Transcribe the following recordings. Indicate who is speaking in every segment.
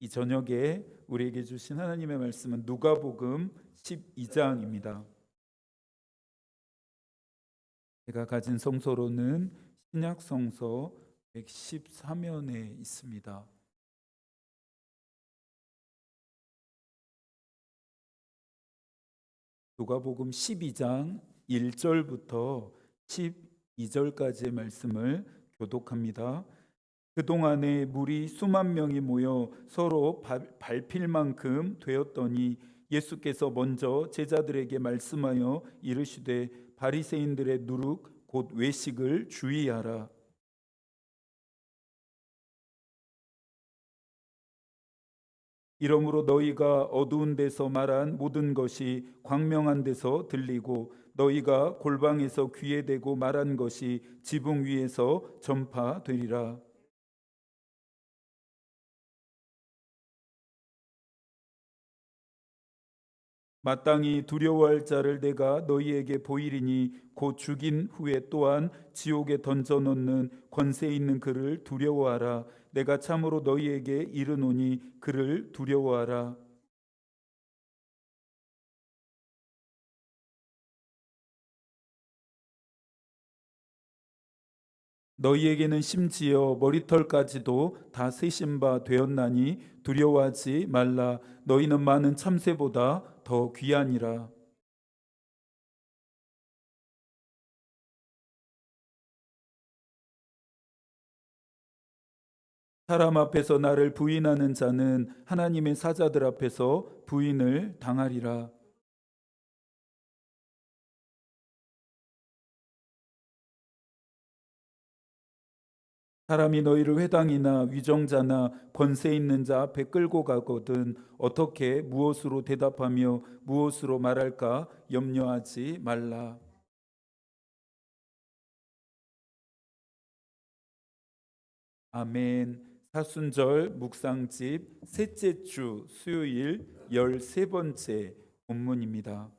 Speaker 1: 이 저녁에 우리에게 주신 하나님의 말씀은 누가복음 12장입니다. 제가 가진 성서로는 신약 성서 114면에 있습니다. 누가복음 12장 1절부터 12절까지의 말씀을 교독합니다. 그동안에 무리 수만 명이 모여 서로 밟힐 만큼 되었더니 예수께서 먼저 제자들에게 말씀하여 이르시되 바리새인들의 누룩 곧 외식을 주의하라. 이러므로 너희가 어두운 데서 말한 모든 것이 광명한 데서 들리고 너희가 골방에서 귀에 대고 말한 것이 지붕 위에서 전파되리라. 마땅히 두려워할 자를 내가 너희에게 보이리니 곧 죽인 후에 또한 지옥에 던져놓는 권세 있는 그를 두려워하라. 내가 참으로 너희에게 이르노니 그를 두려워하라. 너희에게는 심지어 머리털까지도 다 세신 바 되었나니 두려워하지 말라. 너희는 많은 참새보다 더 귀하니라. 사람 앞에서 나를 부인하는 자는 하나님의 사자들 앞에서 부인을 당하리라. 사람이 너희를 회당이나 위정자나 권세 있는 자 앞에 끌고 가거든 어떻게 무엇으로 대답하며 무엇으로 말할까 염려하지 말라. 아멘. 사순절 묵상집 셋째 주 수요일 13번째 본문입니다.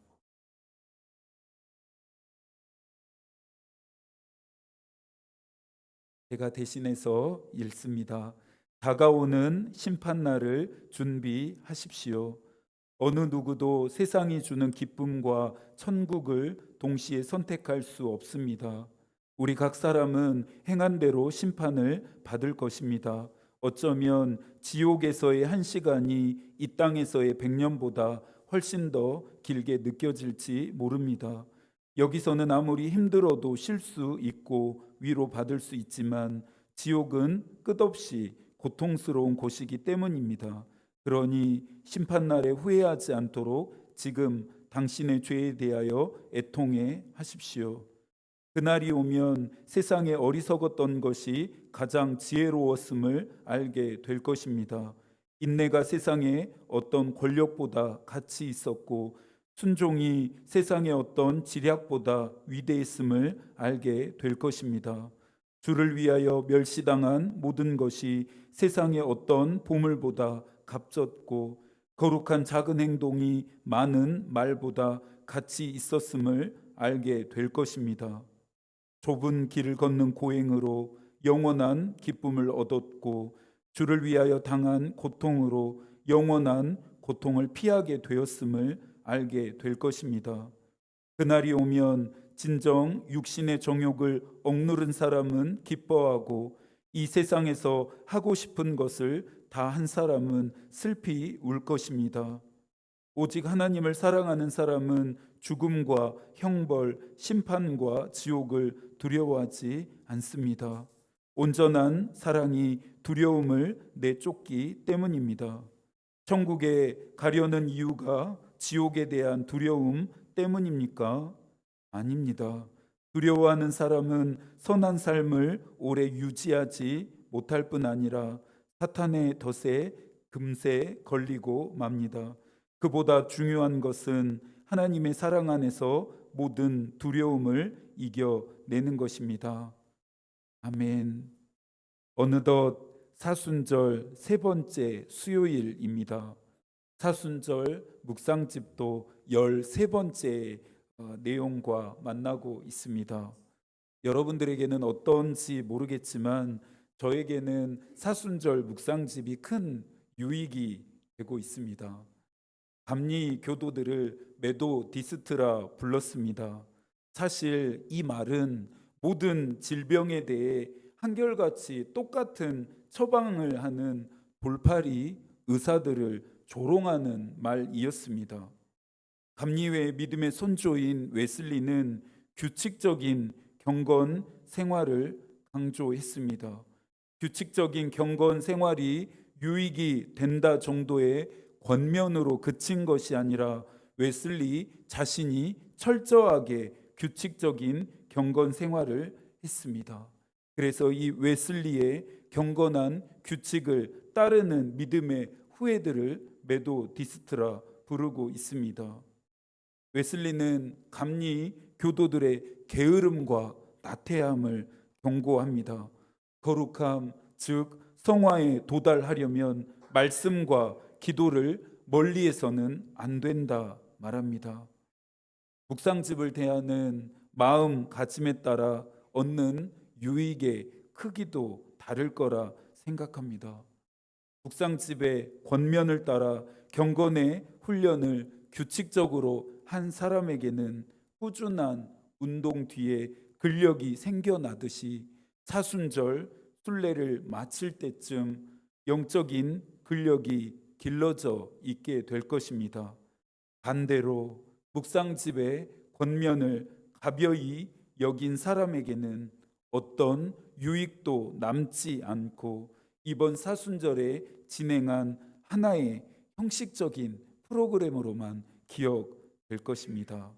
Speaker 1: 제가 대신해서 읽습니다. 다가오는 심판날을 준비하십시오. 어느 누구도 세상이 주는 기쁨과 천국을 동시에 선택할 수 없습니다. 우리 각 사람은 행한 대로 심판을 받을 것입니다. 어쩌면 지옥에서의 1시간이 이 땅에서의 100년보다 훨씬 더 길게 느껴질지 모릅니다. 여기서는 아무리 힘들어도 쉴 수 있고 위로받을 수 있지만 지옥은 끝없이 고통스러운 곳이기 때문입니다. 그러니 심판날에 후회하지 않도록 지금 당신의 죄에 대하여 애통해 하십시오. 그날이 오면 세상에 어리석었던 것이 가장 지혜로웠음을 알게 될 것입니다. 인내가 세상에 어떤 권력보다 가치 있었고 순종이 세상의 어떤 지략보다 위대했음을 알게 될 것입니다. 주를 위하여 멸시당한 모든 것이 세상의 어떤 보물보다 값졌고 거룩한 작은 행동이 많은 말보다 가치 있었음을 알게 될 것입니다. 좁은 길을 걷는 고행으로 영원한 기쁨을 얻었고 주를 위하여 당한 고통으로 영원한 고통을 피하게 되었음을 알게 될 것입니다. 그날이 오면 진정 육신의 정욕을 억누른 사람은 기뻐하고 이 세상에서 하고 싶은 것을 다 한 사람은 슬피 울 것입니다. 오직 하나님을 사랑하는 사람은 죽음과 형벌, 심판과 지옥을 두려워하지 않습니다. 온전한 사랑이 두려움을 내쫓기 때문입니다. 천국에 가려는 이유가 지옥에 대한 두려움 때문입니까? 아닙니다. 두려워하는 사람은 선한 삶을 오래 유지하지 못할 뿐 아니라 사탄의 덫에 금세 걸리고 맙니다. 그보다 중요한 것은 하나님의 사랑 안에서 모든 두려움을 이겨내는 것입니다. 아멘. 어느덧 사순절 3번째 수요일입니다. 사순절 묵상집도 13번째 내용과 만나고 있습니다. 여러분들에게는 어떤지 모르겠지만 저에게는 사순절 묵상집이 큰 유익이 되고 있습니다. 감리 교도들을 메도디스트라 불렀습니다. 사실 이 말은 모든 질병에 대해 한결같이 똑같은 처방을 하는 볼파리 의사들을 조롱하는 말이었습니다. 감리회의 믿음의 선조인 웨슬리는 규칙적인 경건 생활을 강조했습니다. 규칙적인 경건 생활이 유익이 된다 정도의 권면으로 그친 것이 아니라 웨슬리 자신이 철저하게 규칙적인 경건 생활을 했습니다. 그래서 이 웨슬리의 경건한 규칙을 따르는 믿음의 후예들을 메도디스트라 부르고 있습니다. 웨슬리는 감리 교도들의 게으름과 나태함을 경고합니다. 거룩함, 즉 성화에 도달하려면 말씀과 기도를 멀리해서는 안 된다 말합니다. 묵상집을 대하는 마음가짐에 따라 얻는 유익의 크기도 다를 거라 생각합니다. 묵상집의 권면을 따라 경건의 훈련을 규칙적으로 한 사람에게는 꾸준한 운동 뒤에 근력이 생겨나듯이 사순절 순례를 마칠 때쯤 영적인 근력이 길러져 있게 될 것입니다. 반대로 묵상집의 권면을 가벼이 여긴 사람에게는 어떤 유익도 남지 않고 이번 사순절에 진행한 하나의 형식적인 프로그램으로만 기억될 것입니다.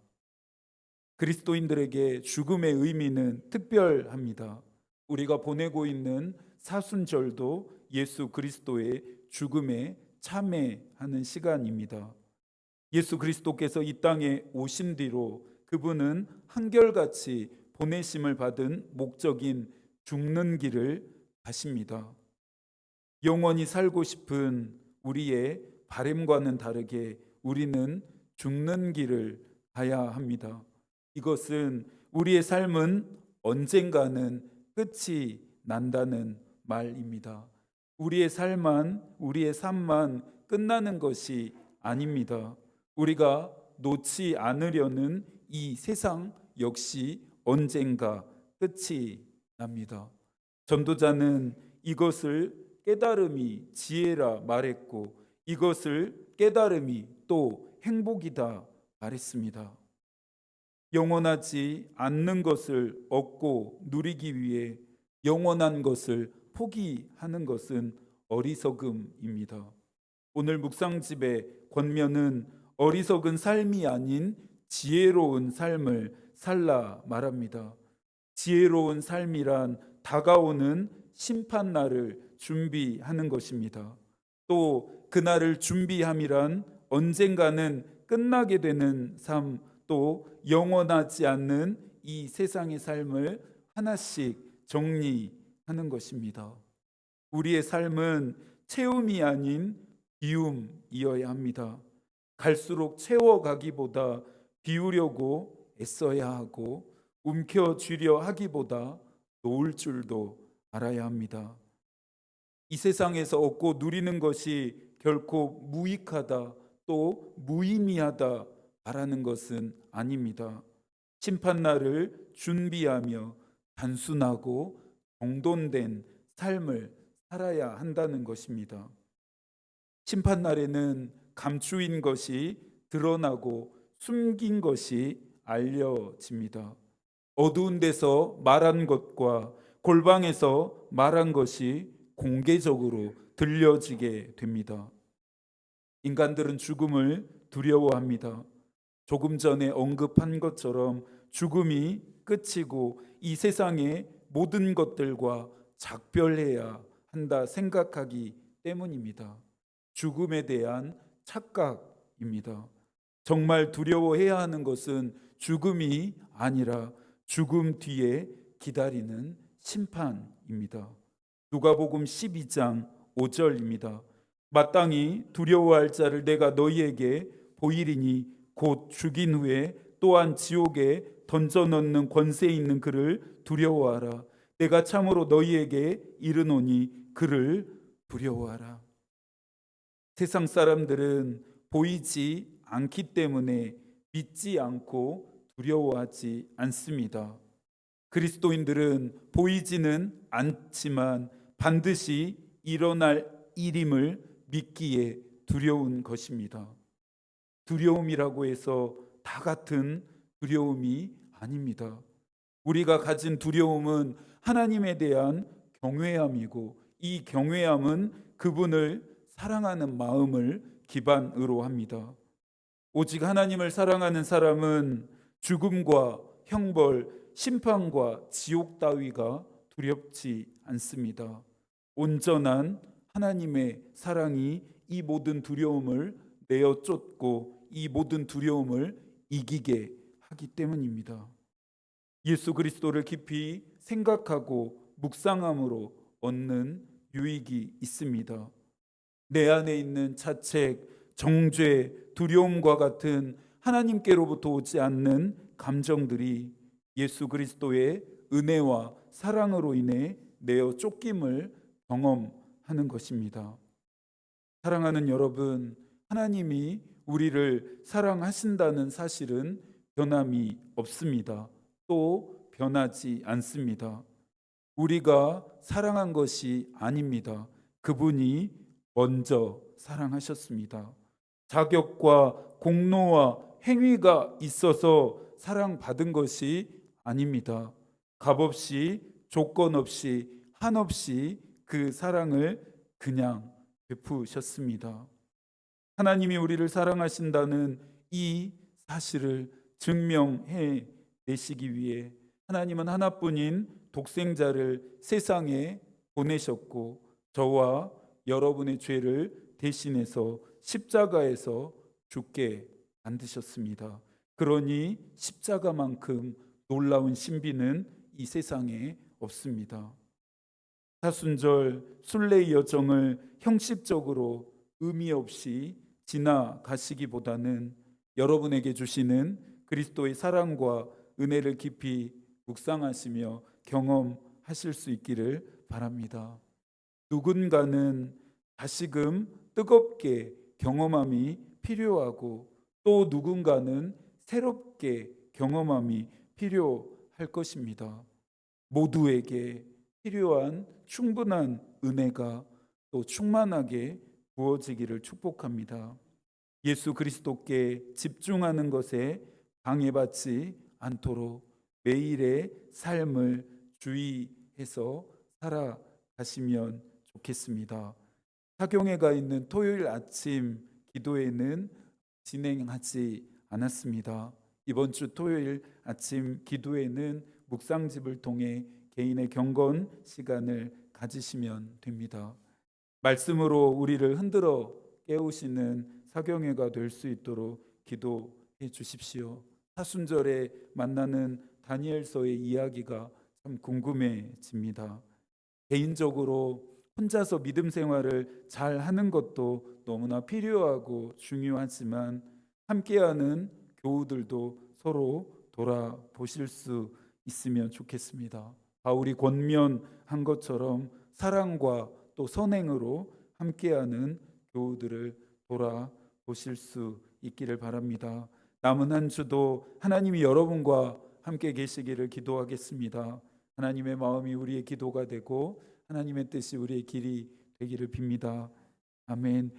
Speaker 1: 그리스도인들에게 죽음의 의미는 특별합니다. 우리가 보내고 있는 사순절도 예수 그리스도의 죽음에 참회하는 시간입니다. 예수 그리스도께서 이 땅에 오신 뒤로 그분은 한결같이 보내심을 받은 목적인 죽는 길을 가십니다. 영원히 살고 싶은 우리의 바램과는 다르게 우리는 죽는 길을 가야 합니다. 이것은 우리의 삶은 언젠가는 끝이 난다는 말입니다. 우리의 삶만 끝나는 것이 아닙니다. 우리가 놓지 않으려는 이 세상 역시 언젠가 끝이 납니다. 전도자는 이것을 깨달음이 지혜라 말했고 이것을 깨달음이 또 행복이다 말했습니다. 영원하지 않는 것을 얻고 누리기 위해 영원한 것을 포기하는 것은 어리석음입니다. 오늘 묵상집의 권면은 어리석은 삶이 아닌 지혜로운 삶을 살라 말합니다. 지혜로운 삶이란 다가오는 심판날을 준비하는 것입니다. 또 그날을 준비함이란 언젠가는 끝나게 되는 삶, 또 영원하지 않는 이 세상의 삶을 하나씩 정리하는 것입니다. 우리의 삶은 채움이 아닌 비움이어야 합니다. 갈수록 채워가기보다 비우려고 애써야 하고 움켜쥐려 하기보다 놓을 줄도 알아야 합니다. 이 세상에서 얻고 누리는 것이 결코 무익하다 또 무의미하다 말하는 것은 아닙니다. 심판날을 준비하며 단순하고 정돈된 삶을 살아야 한다는 것입니다. 심판날에는 감추인 것이 드러나고 숨긴 것이 알려집니다. 어두운 데서 말한 것과 골방에서 말한 것이 공개적으로 들려지게 됩니다. 인간들은 죽음을 두려워합니다. 조금 전에 언급한 것처럼 죽음이 끝이고 이 세상의 모든 것들과 작별해야 한다 생각하기 때문입니다. 죽음에 대한 착각입니다. 정말 두려워해야 하는 것은 죽음이 아니라 죽음 뒤에 기다리는 심판입니다. 누가복음 12장 5절입니다. 마땅히 두려워할 자를 내가 너희에게 보이리니 곧 죽인 후에 또한 지옥에 던져넣는 권세 있는 그를 두려워하라. 내가 참으로 너희에게 이르노니 그를 두려워하라. 세상 사람들은 보이지 않기 때문에 믿지 않고 두려워하지 않습니다. 그리스도인들은 보이지는 않지만 반드시 일어날 일임을 믿기에 두려운 것입니다. 두려움이라고 해서 다 같은 두려움이 아닙니다. 우리가 가진 두려움은 하나님에 대한 경외함이고, 이 경외함은 그분을 사랑하는 마음을 기반으로 합니다. 오직 하나님을 사랑하는 사람은 죽음과 형벌, 심판과 지옥 따위가 두렵지 않습니다. 온전한 하나님의 사랑이 이 모든 두려움을 내어 쫓고 이 모든 두려움을 이기게 하기 때문입니다. 예수 그리스도를 깊이 생각하고 묵상함으로 얻는 유익이 있습니다. 내 안에 있는 자책, 정죄, 두려움과 같은 하나님께로부터 오지 않는 감정들이 예수 그리스도의 은혜와 사랑으로 인해 내어 쫓김을 경험하는 것입니다. 사랑하는 여러분, 하나님이 우리를 사랑하신다는 사실은 변함이 없습니다. 또 변하지 않습니다. 우리가 사랑한 것이 아닙니다. 그분이 먼저 사랑하셨습니다. 자격과 공로와 행위가 있어서 사랑받은 것이 아닙니다. 값없이, 조건 없이, 한없이 그 사랑을 그냥 베푸셨습니다. 하나님이 우리를 사랑하신다는 이 사실을 증명해 내시기 위해 하나님은 하나뿐인 독생자를 세상에 보내셨고, 저와 여러분의 죄를 대신해서 십자가에서 죽게 만드셨습니다. 그러니 십자가만큼 놀라운 신비는 이 세상에 없습니다. 사순절 순례의 여정을 형식적으로 의미 없이 지나가시기보다는 여러분에게 주시는 그리스도의 사랑과 은혜를 깊이 묵상하시며 경험하실 수 있기를 바랍니다. 누군가는 다시금 뜨겁게 경험함이 필요하고, 또 누군가는 새롭게 경험함이 필요할 것입니다. 모두에게 필요한 충분한 은혜가 또 충만하게 부어지기를 축복합니다. 예수 그리스도께 집중하는 것에 방해받지 않도록 매일의 삶을 주의해서 살아가시면 좋겠습니다. 사경회가 있는 토요일 아침 기도회는 진행하지 않았습니다. 이번 주 토요일 아침 기도회는 묵상집을 통해 개인의 경건 시간을 가지시면 됩니다. 말씀으로 우리를 흔들어 깨우시는 사경회가 될 수 있도록 기도해 주십시오. 사순절에 만나는 다니엘서의 이야기가 참 궁금해집니다. 개인적으로 혼자서 믿음 생활을 잘 하는 것도 너무나 필요하고 중요하지만, 함께하는 교우들도 서로 돌아보실 수 있으면 좋겠습니다. 바울이 권면한 것처럼 사랑과 또 선행으로 함께하는 교우들을 돌아보실 수 있기를 바랍니다. 남은 한 주도 하나님이 여러분과 함께 계시기를 기도하겠습니다. 하나님의 마음이 우리의 기도가 되고 하나님의 뜻이 우리의 길이 되기를 빕니다. 아멘.